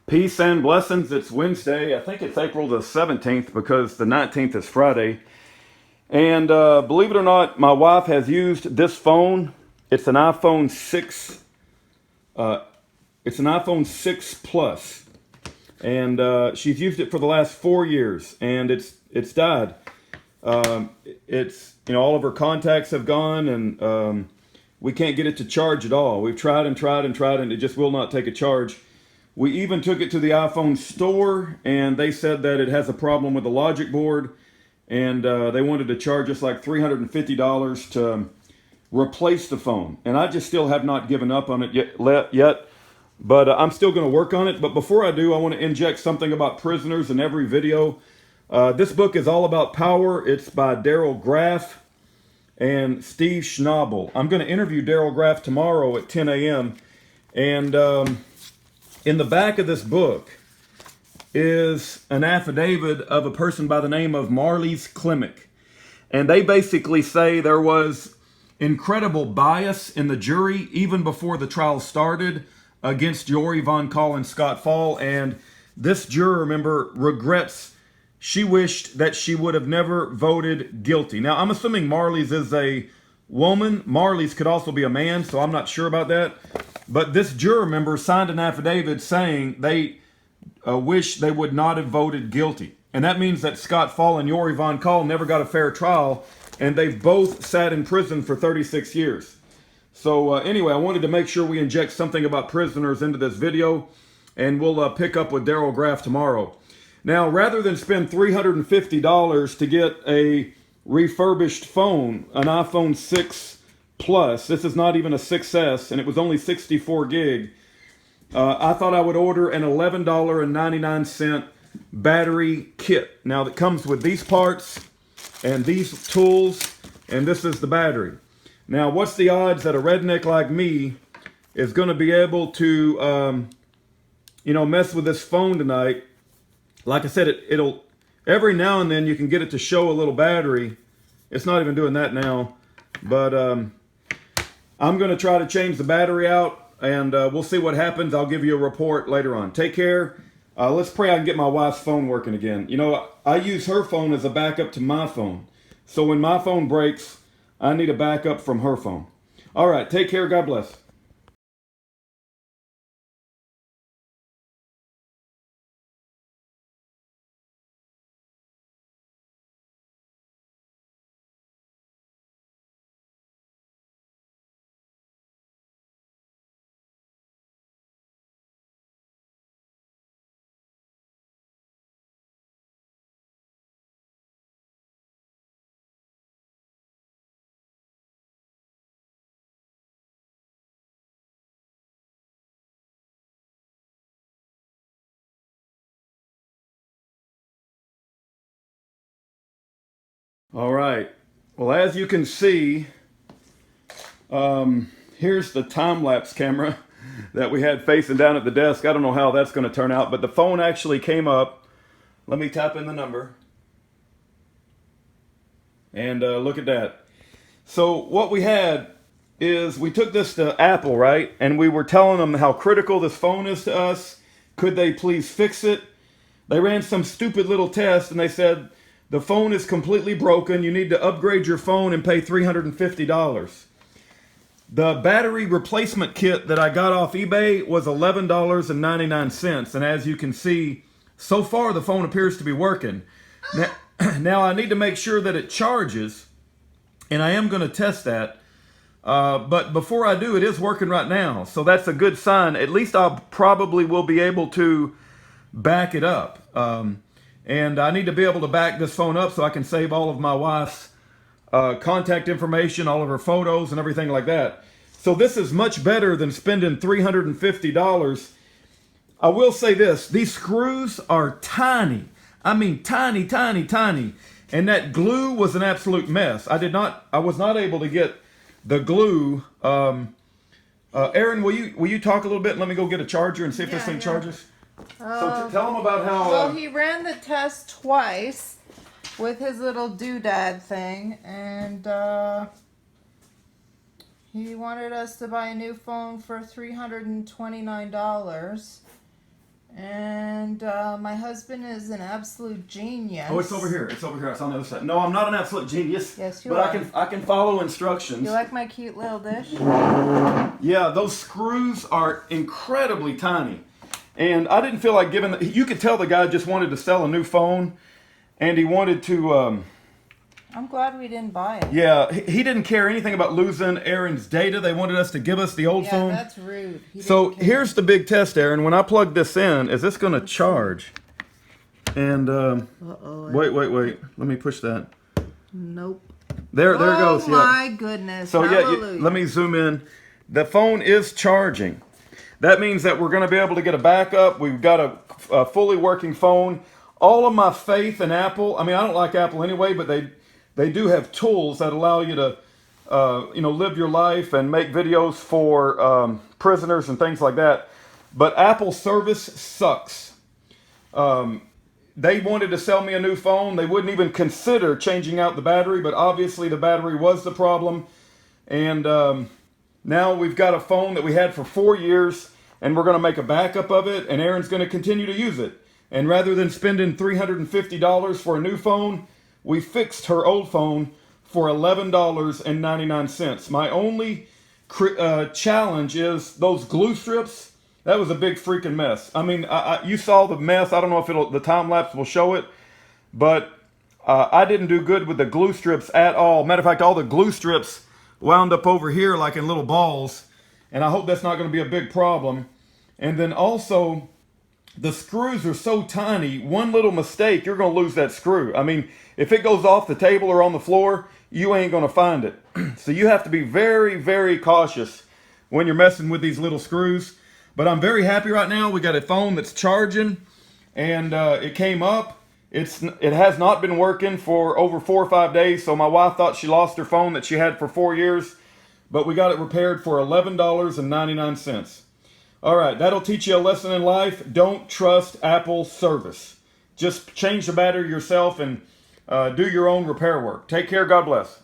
Peace and blessings. It's Wednesday. I think it's April the 17th because the 19th is Friday. And believe it or not, my wife has used this phone. It's an iPhone 6. It's an iPhone 6 Plus. And she's used it for the last 4 years, and it's died. It's, all of her contacts have gone, and we can't get it to charge at all. We've tried and tried and tried, and it just will not take a charge. We even took it to the iPhone store, and they said that it has a problem with the logic board, and they wanted to charge us like $350 to replace the phone. And I just still have not given up on it yet, but I'm still going to work on it. But before I do, I want to inject something about prisoners in every video. This book is all about power. It's by Daryl Graff and Steve Schnabel. I'm going to interview Daryl Graff tomorrow at 10 a.m. And in the back of this book is an affidavit of a person by the name of Marlies Klimek. And they basically say there was incredible bias in the jury even before the trial started against Jory Von Kaul and Scott Fall. And this juror member regrets, she wished that she would have never voted guilty. Now, I'm assuming Marlies is a woman. Marlies could also be a man, so I'm not sure about that. But this juror member signed an affidavit saying they wish they would not have voted guilty. And that means that Scott Fall and Jory Von Kaul never got a fair trial, and they've both sat in prison for 36 years. So anyway, I wanted to make sure we inject something about prisoners into this video, and we'll pick up with Daryl Graff tomorrow. Now, rather than spend $350 to get a refurbished phone, an iPhone 6 Plus, this is not even a 6S, and it was only 64 gig, I thought I would order an $11.99 battery kit. Now, that comes with these parts and these tools, and this is the battery. Now, what's the odds that a redneck like me is going to be able to, mess with this phone tonight? Like I said, it'll every now and then you can get it to show a little battery. It's not even doing that now, but I'm going to try to change the battery out, and we'll see what happens. I'll give you a report later on. Take care. Let's pray I can get my wife's phone working again. I use her phone as a backup to my phone. So when my phone breaks, I need a backup from her phone. All right, take care. God bless. All right. Well, as you can see, here's the time-lapse camera that we had facing down at the desk. I don't know how that's going to turn out, but the phone actually came up. Let me tap in the number. And look at that. So what we had is we took this to Apple, right? And we were telling them how critical this phone is to us. Could they please fix it? They ran some stupid little test, and they said, the phone is completely broken. You need to upgrade your phone and pay $350. The battery replacement kit that I got off eBay was $11.99. And as you can see, so far the phone appears to be working. Now I need to make sure that it charges, and I am going to test that. But before I do, it is working right now. So that's a good sign. At least I probably will be able to back it up. And I need to be able to back this phone up so I can save all of my wife's contact information, all of her photos and everything like that. So this is much better than spending $350. I will say this, these screws are tiny. I mean, tiny, tiny, tiny. And that glue was an absolute mess. I was not able to get the glue. Aaron, will you talk a little bit and let me go get a charger and see if this thing charges? So tell them about how... Well, he ran the test twice with his little doodad thing, and he wanted us to buy a new phone for $329. And my husband is an absolute genius. Oh, it's over here. It's over here. It's on the other side. No, I'm not an absolute genius. Yes, you but are. I can follow instructions. You like my cute little dish? Yeah, those screws are incredibly tiny. And I didn't feel like giving... You could tell the guy just wanted to sell a new phone. And he wanted to... I'm glad we didn't buy it. Yeah, he didn't care anything about losing Aaron's data. They wanted us to give us the old phone. Yeah, that's rude. So here's the big test, Aaron. When I plug this in, is this going to charge? And wait. Let me push that. Nope. There it goes. Oh my goodness. So hallelujah. yeah, let me zoom in. The phone is charging. That means that we're going to be able to get a backup. We've got a fully working phone. All of my faith in Apple. I mean, I don't like Apple anyway, but they do have tools that allow you to, live your life and make videos for prisoners and things like that. But Apple service sucks. They wanted to sell me a new phone. They wouldn't even consider changing out the battery, but obviously the battery was the problem. And now we've got a phone that we had for 4 years, and we're going to make a backup of it, and Erin's going to continue to use it. And rather than spending $350 for a new phone, we fixed her old phone for $11.99. My only challenge is those glue strips. That was a big freaking mess. I mean, you saw the mess. I don't know if the time lapse will show it, but I didn't do good with the glue strips at all. Matter of fact, all the glue strips wound up over here like in little balls, and I hope that's not going to be a big problem. And then also, the screws are so tiny, one little mistake, you're going to lose that screw. I mean, if it goes off the table or on the floor, you ain't going to find it. So you have to be very, very cautious when you're messing with these little screws. But I'm very happy right now. We got a phone that's charging, and it came up. It has not been working for over 4 or 5 days, so my wife thought she lost her phone that she had for 4 years. But we got it repaired for $11.99. All right, that'll teach you a lesson in life. Don't trust Apple service. Just change the battery yourself and do your own repair work. Take care. God bless.